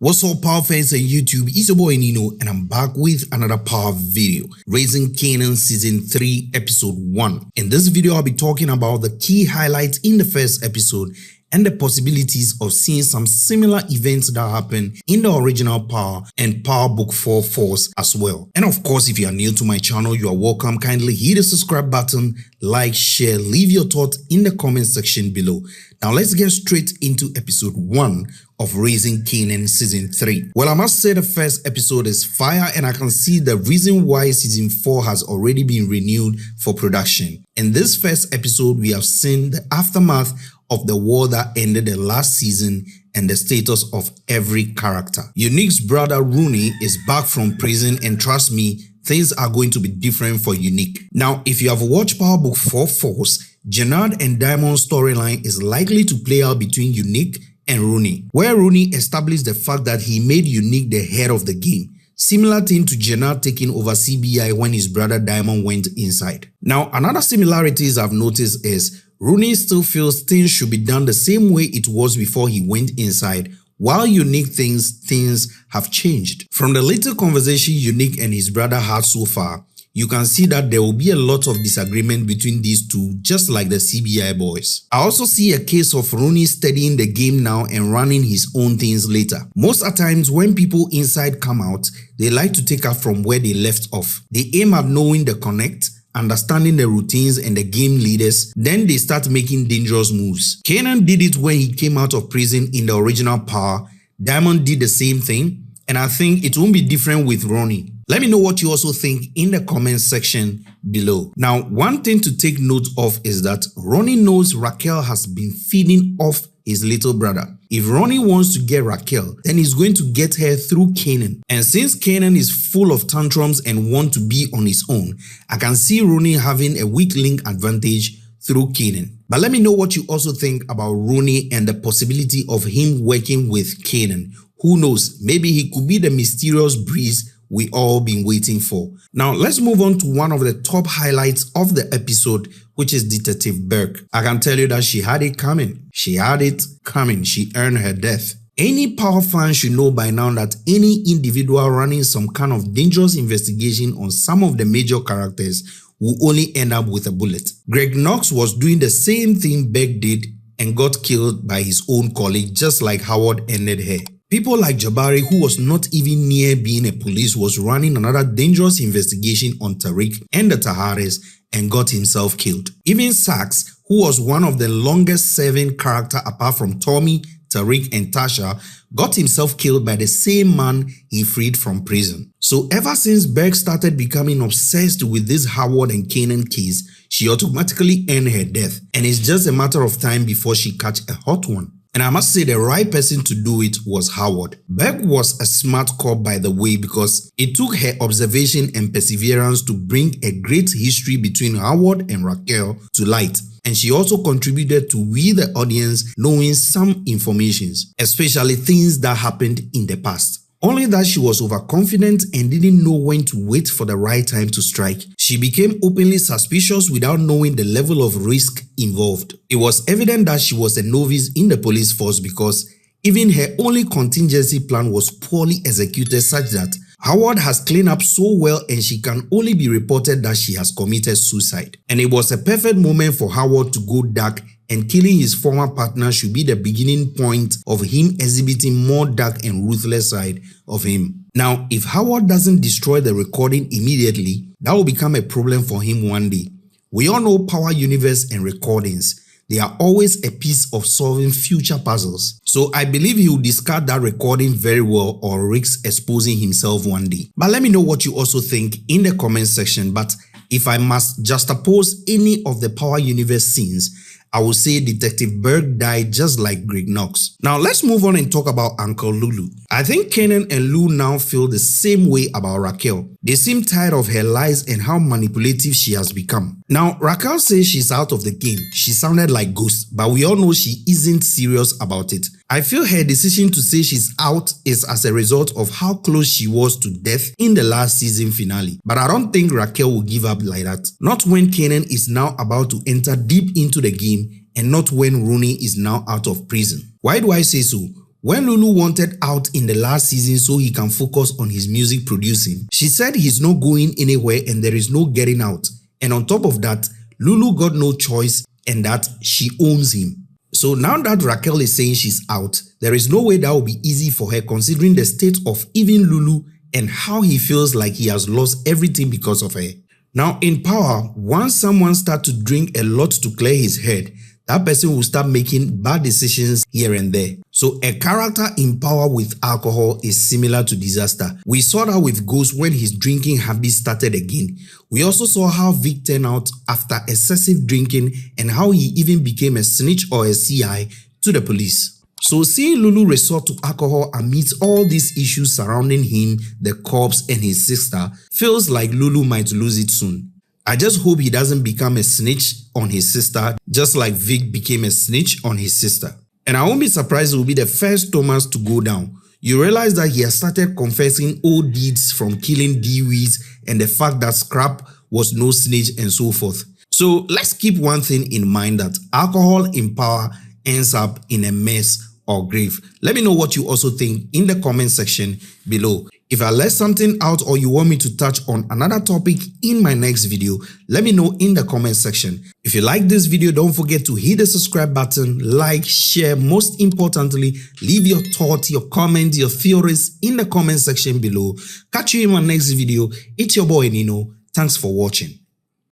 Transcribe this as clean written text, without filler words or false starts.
What's up, Power fans and YouTube? It's your boy Nino, and I'm back with another Power video, Raising Kanan Season 3 Episode 1. In this video, I'll be talking about the key highlights in the first episode and the possibilities of seeing some similar events that happen in the original Power and Power Book 4 Force as well. And of course, if you are new to my channel, you are welcome. Kindly hit the subscribe button, like, share, leave your thoughts in the comment section below. Now let's get straight into episode 1 of Raising Kanan Season 3. Well, I must say the first episode is fire, and I can see the reason why Season 4 has already been renewed for production. In this first episode, we have seen the aftermath of the war that ended the last season and the status of every character. Nique's brother Ronnie is back from prison, and trust me, things are going to be different for Nique. Now, if you have watched Power Book 4 Force, Jernard and Diamond storyline is likely to play out between Nique and Ronnie, where Ronnie established the fact that he made Nique the head of the game. Similar thing to Jernard taking over CBI when his brother Diamond went inside. Now, another similarities I've noticed is Ronnie still feels things should be done the same way it was before he went inside, while Nique thinks things have changed. From the little conversation Nique and his brother had so far, you can see that there will be a lot of disagreement between these two, just like the CBI boys. I also see a case of Ronnie studying the game now and running his own things later. Most of the times when people inside come out, they like to take up from where they left off. They aim at knowing the connect, understanding the routines and the game leaders, then they start making dangerous moves. Kanan did it when he came out of prison in the original Power. Diamond did the same thing, and I think it won't be different with Ronnie. Let me know what you also think in the comment section below. Now, one thing to take note of is that Ronnie knows Raquel has been feeding off his little brother. If Ronnie wants to get Raquel, then he's going to get her through Kanan. And since Kanan is full of tantrums and wants to be on his own, I can see Ronnie having a weak link advantage through Kanan. But let me know what you also think about Ronnie and the possibility of him working with Kanan. Who knows, maybe he could be the mysterious breeze we all been waiting for. Now let's move on to one of the top highlights of the episode, which is Detective Burke. I can tell you that she had it coming. She had it coming. She earned her death. Any Power fan should know by now that any individual running some kind of dangerous investigation on some of the major characters will only end up with a bullet. Greg Knox was doing the same thing Burke did and got killed by his own colleague, just like Howard ended her. People like Jabari, who was not even near being a police, was running another dangerous investigation on Tariq and the Tahares and got himself killed. Even Sax, who was one of the longest serving character apart from Tommy, Tariq and Tasha, got himself killed by the same man he freed from prison. So ever since Burke started becoming obsessed with this Howard and Kanan case, she automatically earned her death, and it's just a matter of time before she catch a hot one. And I must say the right person to do it was Howard. Burke was a smart cop, by the way, because it took her observation and perseverance to bring a great history between Howard and Raquel to light. And she also contributed to we the audience knowing some informations, especially things that happened in the past. Only that she was overconfident and didn't know when to wait for the right time to strike. She became openly suspicious without knowing the level of risk involved. It was evident that she was a novice in the police force because even her only contingency plan was poorly executed, such that Howard has cleaned up so well and she can only be reported that she has committed suicide. And it was a perfect moment for Howard to go dark, and killing his former partner should be the beginning point of him exhibiting more dark and ruthless side of him. Now, if Howard doesn't destroy the recording immediately, that will become a problem for him one day. We all know Power Universe and recordings. They are always a piece of solving future puzzles. So I believe he will discard that recording very well or risk exposing himself one day. But let me know what you also think in the comment section. But if I must juxtapose any of the Power Universe scenes, I will say Detective Burke died just like Greg Knox. Now let's move on and talk about Uncle Lulu. I think Kanan and Lou now feel the same way about Raquel. They seem tired of her lies and how manipulative she has become. Now Raquel says she's out of the game. She sounded like Ghost, but we all know she isn't serious about it. I feel her decision to say she's out is as a result of how close she was to death in the last season finale. But I don't think Raquel will give up like that. Not when Kanan is now about to enter deep into the game, and not when Ronnie is now out of prison. Why do I say so? When Lulu wanted out in the last season so he can focus on his music producing, she said he's not going anywhere and there is no getting out. And on top of that, Lulu got no choice and that she owns him. So now that Raquel is saying she's out, there is no way that will be easy for her considering the state of even Lulu and how he feels like he has lost everything because of her. Now in Power, once someone starts to drink a lot to clear his head, that person will start making bad decisions here and there. So a character in Power with alcohol is similar to Disaster. We saw that with Ghost when his drinking habit started again. We also saw how Vic turned out after excessive drinking and how he even became a snitch or a CI to the police. So seeing Lulu resort to alcohol amidst all these issues surrounding him, the cops and his sister feels like Lulu might lose it soon. I just hope he doesn't become a snitch on his sister just like Vic became a snitch on his sister. And I won't be surprised it will be the first Thomas to go down. You realize that he has started confessing old deeds from killing Dee-Wees and the fact that Scrap was no snitch and so forth. So let's keep one thing in mind, that alcohol in Power ends up in a mess or grave. Let me know what you also think in the comment section below. If I left something out or you want me to touch on another topic in my next video, let me know in the comment section. If you like this video, don't forget to hit the subscribe button, like, share, most importantly, leave your thoughts, your comments, your theories in the comment section below. Catch you in my next video. It's your boy Nino. Thanks for watching.